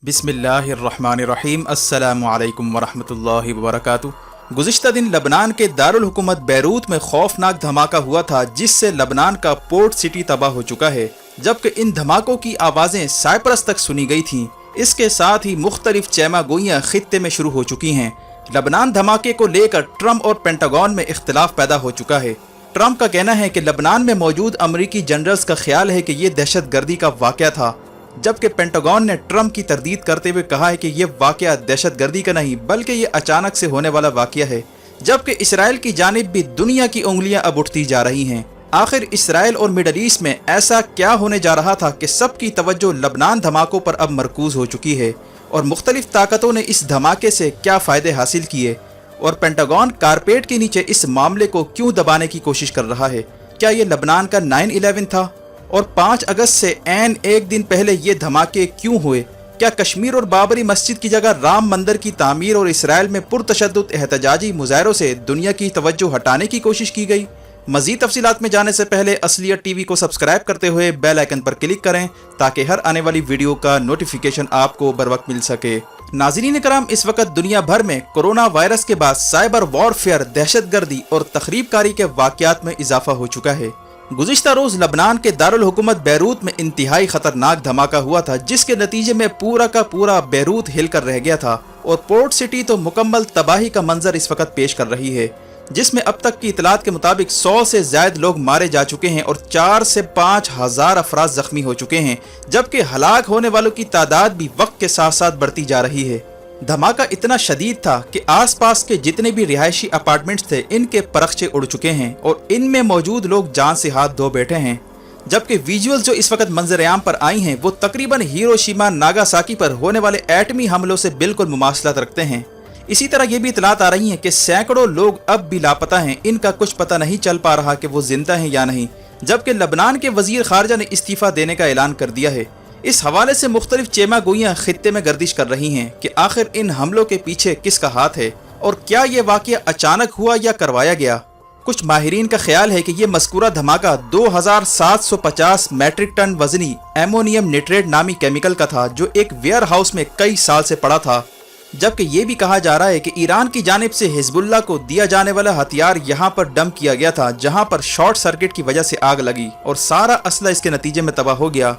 बिस्मिल्लाहिर्रहमानिर्रहीम अस्सलामु अलैकुम वरहमतुल्लाहि वबरकातुहू। गुज़िश्ता दिन लबनान के दारुल हुकूमत बैरूत में खौफनाक धमाका हुआ था, जिससे लबनान का पोर्ट सिटी तबाह हो चुका है, जबकि इन धमाकों की आवाज़ें साइप्रस तक सुनी गई थीं। इसके साथ ही मुख्तलिफ चेमागोइयाँ खित्ते में शुरू हो चुकी हैं। लबनान धमाके को लेकर ट्रंप और पेंटागन में इख्तिलाफ पैदा हो चुका है। ट्रंप का कहना है कि लबनान में मौजूद अमरीकी जनरल्स का ख्याल है कि ये दहशत गर्दी का वाक़या था, जबकि पेंटागन ने ट्रंप की तरदीद करते हुए कहा है कि यह वाक़या दहशत गर्दी का नहीं बल्कि ये अचानक से होने वाला वाक़या है। जबकि इसराइल की जानिब भी दुनिया की उंगलियां अब उठती जा रही हैं। आखिर इसराइल और मिडल ईस्ट में ऐसा क्या होने जा रहा था कि सबकी तवज्जो लबनान धमाकों पर अब मरकूज हो चुकी है, और मुख्तलिफ ताकतों ने इस धमाके से क्या फ़ायदे हासिल किए, और पेंटागन कारपेट के नीचे इस मामले को क्यों दबाने की कोशिश कर रहा है। क्या ये लबनान का 9/11 था, और 5 अगस्त से ऐन एक दिन पहले ये धमाके क्यों हुए। क्या कश्मीर और बाबरी मस्जिद की जगह राम मंदिर की तामीर और इसराइल में पुरतशद्दुद एहतजाजी मुजाहरों से दुनिया की तवज्जो हटाने की कोशिश की गई। मज़ीद तफसीलात में जाने से पहले असलियत टीवी को सब्सक्राइब करते हुए बेल आइकन पर क्लिक करें, ताकि हर आने वाली वीडियो का नोटिफिकेशन आपको बर वक्त मिल सके। नाज़रीन कराम, इस वक्त दुनिया भर में कोरोना वायरस के बाद साइबर वॉरफेयर, दहशतगर्दी और तखरीबकारी के वाक़यात में इजाफा हो चुका है। गुज़िश्ता रोज़ लबनान के दारुल हुकूमत बैरूत में इंतहाई खतरनाक धमाका हुआ था, जिसके नतीजे में पूरा का पूरा बैरूत हिल कर रह गया था, और पोर्ट सिटी तो मुकम्मल तबाही का मंजर इस वक्त पेश कर रही है, जिसमें अब तक की इतलात के मुताबिक 100 से ज़ायद लोग मारे जा चुके हैं और 4 से 5 हज़ार अफराद जख्मी हो चुके हैं, जबकि हलाक होने वालों की तादाद भी वक्त के साथ साथ बढ़ती जा रही है। धमाका इतना शदीद था कि आसपास के जितने भी रिहायशी अपार्टमेंट्स थे, इनके परखचे उड़ चुके हैं और इनमें मौजूद लोग जान से हाथ धो बैठे हैं। जबकि विजुअल्स जो इस वक्त मंजर-ए-आम पर आई हैं, वो तकरीबन हिरोशिमा नागासाकी पर होने वाले एटमी हमलों से बिल्कुल मुमासलत रखते हैं। इसी तरह ये भी इतलात आ रही हैं कि सैकड़ों लोग अब भी लापता हैं, इनका कुछ पता नहीं चल पा रहा कि वो जिंदा हैं या नहीं, जबकि लबनान के वजीर खारजा ने इस्तीफा देने का ऐलान कर दिया है। इस हवाले से मुख्तलिफ चेमागोइयाँ खित्ते में गर्दिश कर रही हैं कि आखिर इन हमलों के पीछे किसका हाथ है, और क्या ये वाक़या अचानक हुआ या करवाया गया। कुछ माहिरीन का ख्याल है कि ये मज़कूरा धमाका 2750 मैट्रिक टन वजनी एमोनियम निट्रेट नामी केमिकल का था, जो एक वेयर हाउस में कई साल से पड़ा था। जबकि ये भी कहा जा रहा है कि ईरान की जानिब से हिजबुल्लाह को दिया जाने वाला हथियार यहाँ पर डंप किया गया था, जहाँ पर शॉर्ट सर्किट की वजह से आग लगी और सारा असला इसके नतीजे में तबाह हो गया।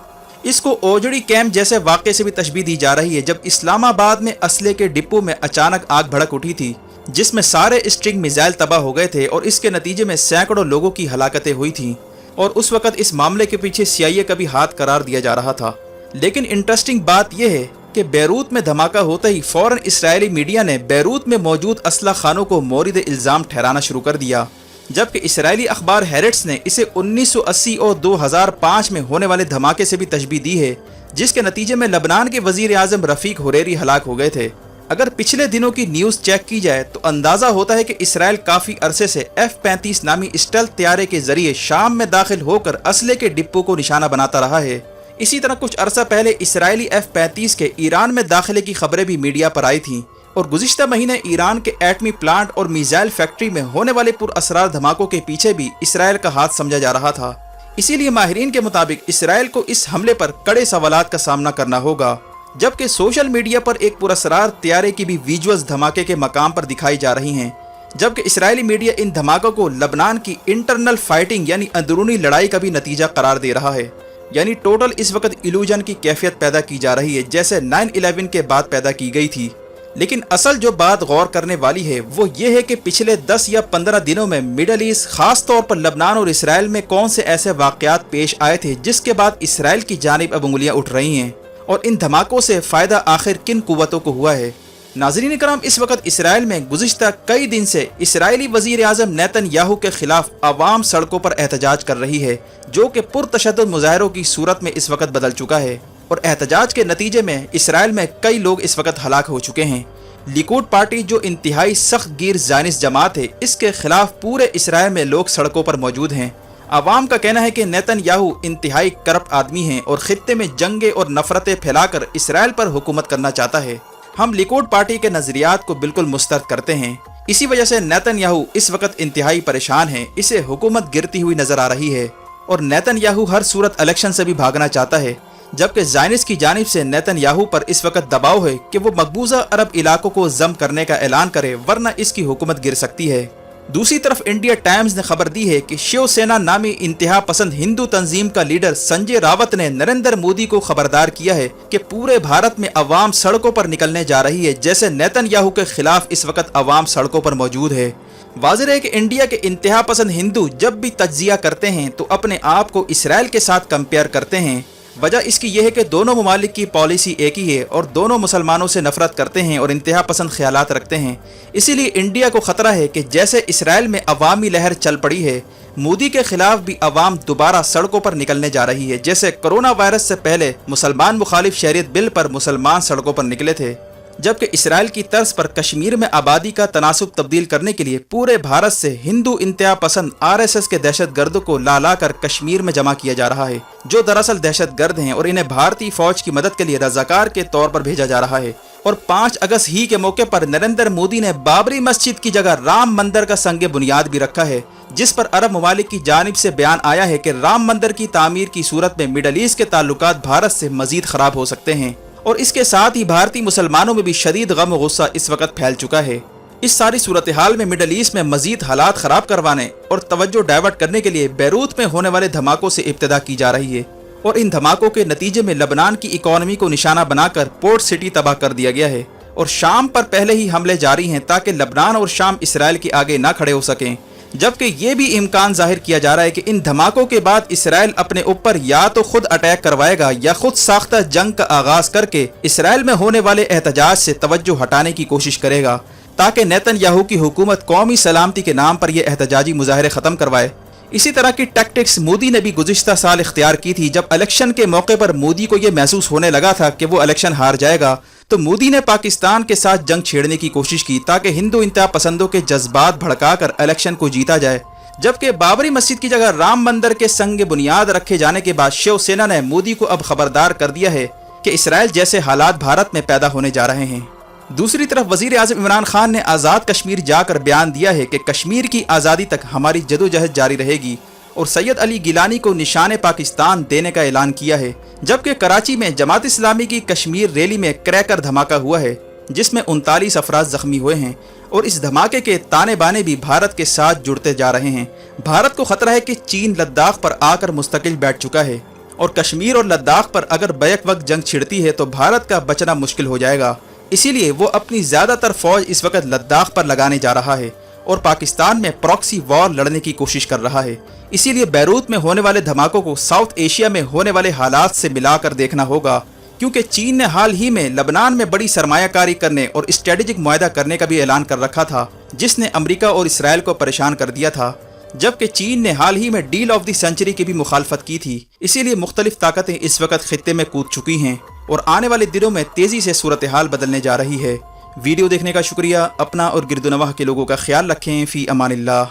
इसको ओजड़ी कैंप जैसे वाक़े से भी तशबीह दी जा रही है, जब इस्लामाबाद में असले के डिपो में अचानक आग भड़क उठी थी, जिसमें सारे स्ट्रिंग मिसाइल तबाह हो गए थे और इसके नतीजे में सैकड़ों लोगों की हलाकतें हुई थीं, और उस वक़्त इस मामले के पीछे CIA का भी हाथ करार दिया जा रहा था। लेकिन इंटरेस्टिंग बात यह है कि बैरूत में धमाका होते ही फ़ौरन इसराइली मीडिया ने बैरूत में मौजूद असला खानों को मोरिद इल्ज़ाम ठहराना शुरू कर दिया, जबकि इसराइली अखबार हैरेट्स ने इसे 1980 और 2005 में होने वाले धमाके से भी तशबीह दी है, जिसके नतीजे में लबनान के वजीर आज़म रफ़ीक हुरैरी हलाक हो गए थे। अगर पिछले दिनों की न्यूज़ चेक की जाए तो अंदाज़ा होता है कि इसराइल काफ़ी अरसे से F-35 नामी स्टेल्थ तैयारे के जरिए शाम में दाखिल होकर असले के डिपो को निशाना बनाता रहा है। इसी तरह कुछ अरसा पहले इसराइली F-35 के ईरान में दाखिले की खबरें भी मीडिया पर आई थीं, और गुज़िश्ता महीने ईरान के एटमी प्लांट और मिसाइल फैक्ट्री में होने वाले पुरअसरार धमाकों के पीछे भी इसराइल का हाथ समझा जा रहा था। इसीलिए माहिरीन के मुताबिक इसराइल को इस हमले पर कड़े सवालात का सामना करना होगा। जबकि सोशल मीडिया पर एक पुरअसरार तैयारे की भी विजुअल्स धमाके के मकाम पर दिखाई जा रही हैं, जबकि इसराइली मीडिया इन धमाकों को लबनान की इंटरनल फाइटिंग यानी अंदरूनी लड़ाई का भी नतीजा करार दे रहा है। यानी टोटल इस वक्त इल्यूजन की कैफियत पैदा की जा रही है, जैसे 9/11 के बाद पैदा की गई थी। लेकिन असल जो बात गौर करने वाली है वो ये है कि पिछले 10 या 15 दिनों में मिडल ईस्ट, खास तौर पर लबनान और इसराइल में कौन से ऐसे वाक़यात पेश आए थे, जिसके बाद इसराइल की जानिब अब उंगलियां उठ रही हैं, और इन धमाकों से फ़ायदा आखिर किन कुव्वतों को हुआ है। नाज़रीन कराम, इस वक्त इसराइल में गुज़िश्ता कई दिन से इसराइली वज़ीर आज़म नेतन्याहू के खिलाफ आवाम सड़कों पर एहतजाज कर रही है, जो कि पुरतशद्दुद मुजाहरों की सूरत में इस वक्त बदल चुका है, और एहतजाज के नतीजे में इसराइल में कई लोग इस वक्त हलाक हो चुके हैं। लिकुड पार्टी जो इंतहाई सख्त गिर ज़ायनिस्ट जमात है, इसके खिलाफ पूरे इसराइल में लोग सड़कों पर मौजूद हैं। आवाम का कहना है कि नेतन्याहू इंतहाई करप्ट आदमी हैं और खित्ते में जंगे और नफरतें फैलाकर इसराइल पर हुकूमत करना चाहता है। हम लिकुड पार्टी के नज़रियात को बिल्कुल मुस्तरद करते हैं। इसी वजह से नेतन्याहू इस वक्त इंतहाई परेशान है, इसे हुकूमत गिरती हुई नजर आ रही है, और नेतन्याहू हर सूरत इलेक्शन से भी भागना चाहता है, जबकि ज़ायनिस्ट की जानिब से नेतन्याहू पर इस वक्त दबाव है कि वो मकबूजा अरब इलाकों को जम करने का ऐलान करे, वरना इसकी हुकूमत गिर सकती है। दूसरी तरफ इंडिया टाइम्स ने खबर दी है कि शिवसेना नामी इंतहा पसंद हिंदू तंजीम का लीडर संजय रावत ने नरेंद्र मोदी को खबरदार किया है कि पूरे भारत में अवाम सड़कों पर निकलने जा रही है, जैसे नेतन्याहू के खिलाफ इस वक्त अवाम सड़कों पर मौजूद है। वाज़ेह है कि इंडिया के इंतहा पसंद हिंदू जब भी तज्जिया करते हैं तो अपने आप को इसराइल के साथ कंपेयर करते हैं। वजह इसकी यह है कि दोनों ममालिक की पॉलिसी एक ही है और दोनों मुसलमानों से नफरत करते हैं और इंतहा पसंद ख्यालात रखते हैं। इसीलिए इंडिया को खतरा है कि जैसे इसराइल में अवामी लहर चल पड़ी है, मोदी के खिलाफ भी अवाम दोबारा सड़कों पर निकलने जा रही है। जैसे कोरोना वायरस से पहले मुसलमान मुखालिफ शरीयत बिल पर मुसलमान सड़कों पर निकले थे, जबकि इसराइल की तर्ज पर कश्मीर में आबादी का तनासुब तब्दील करने के लिए पूरे भारत से हिंदू इंतहा पसंद RSS के दहशत गर्दों को ला ला कर कश्मीर में जमा किया जा रहा है, जो दरअसल दहशत गर्द हैं और इन्हें भारतीय फौज की मदद के लिए रजाकार के तौर पर भेजा जा रहा है। और 5 अगस्त ही के मौके पर नरेंद्र मोदी ने बाबरी मस्जिद की जगह राम मंदिर का संग बुनियाद भी रखा है, जिस पर अरब ममालिक की जानिब से बयान आया है कि राम मंदिर की तामीर की सूरत में मिडल ईस्ट के ताल्लुकात भारत से मजीद खराब हो सकते हैं। और इसके साथ ही भारतीय मुसलमानों में भी शदीद गम और गुस्सा इस वक्त फैल चुका है। इस सारी सूरत हाल में मिडल ईस्ट में मजीद हालात खराब करवाने और तवज्जो डाइवर्ट करने के लिए बैरूत में होने वाले धमाकों से इब्तिदा की जा रही है। और इन धमाकों के नतीजे में लबनान की इकॉनमी को निशाना बनाकर पोर्ट सिटी तबाह कर दिया गया है और शाम पर पहले ही हमले जारी हैं ताकि लबनान और शाम इसराइल के आगे ना खड़े हो सकें। जबकि ये भी इम्कान जाहिर किया जा रहा है कि इन धमाकों के बाद इसराइल अपने ऊपर या तो खुद अटैक करवाएगा या खुद साख्ता जंग का आगाज करके इसराइल में होने वाले एहतजाज से तवज्जो हटाने की कोशिश करेगा, ताकि नेतन्याहू की हुकूमत कौमी सलामती के नाम पर यह एहतजाजी मुजाहरे ख़त्म करवाए। इसी तरह की टैक्टिक्स मोदी ने भी गुज़िश्ता साल इख्तियार की थी, जब इलेक्शन के मौके पर मोदी को यह महसूस होने लगा था कि वो इलेक्शन हार जाएगा, तो मोदी ने पाकिस्तान के साथ जंग छेड़ने की कोशिश की ताकि हिंदू इंतहा पसंदों के जज्बात भड़काकर इलेक्शन को जीता जाए। जबकि बाबरी मस्जिद की जगह राम मंदिर के संग बुनियाद रखे जाने के बाद शिवसेना ने मोदी को अब खबरदार कर दिया है कि इसराइल जैसे हालात भारत में पैदा होने जा रहे हैं। दूसरी तरफ वजीर आज़म इमरान खान ने आज़ाद कश्मीर जाकर बयान दिया है कि कश्मीर की आज़ादी तक हमारी जदोजहद जारी रहेगी और सैयद अली गिलानी को निशान पाकिस्तान देने का ऐलान किया है। जबकि कराची में जमात इस्लामी की कश्मीर रैली में क्रैकर धमाका हुआ है, जिसमें 39 अफराद जख्मी हुए हैं और इस धमाके के ताने बाने भी भारत के साथ जुड़ते जा रहे हैं। भारत को खतरा है कि चीन लद्दाख पर आकर मुस्तकिल बैठ चुका है और कश्मीर और लद्दाख पर अगर बैक वक्त जंग छिड़ती है तो भारत का बचना मुश्किल हो जाएगा। इसीलिए वो अपनी ज़्यादातर फौज इस वक्त लद्दाख पर लगाने जा रहा है और पाकिस्तान में प्रॉक्सी वॉर लड़ने की कोशिश कर रहा है। इसीलिए बैरूत में होने वाले धमाकों को साउथ एशिया में होने वाले हालात से मिलाकर देखना होगा, क्योंकि चीन ने हाल ही में लबनान में बड़ी सरमायाकारी करने और स्ट्रेटेजिक मुआहदा करने का भी ऐलान कर रखा था, जिसने अमेरिका और इसराइल को परेशान कर दिया था। जबकि चीन ने हाल ही में डील ऑफ द सेंचुरी की भी मुखालफत की थी। इसीलिए मुख्तलिफ ताकतें इस वक्त खित्ते में कूद चुकी हैं और आने वाले दिनों में तेजी से सूरत हाल बदलने जा रही है। वीडियो देखने का शुक्रिया। अपना और गिरदोनवाह के लोगों का ख्याल रखें। फ़ी अमानिल्लाह।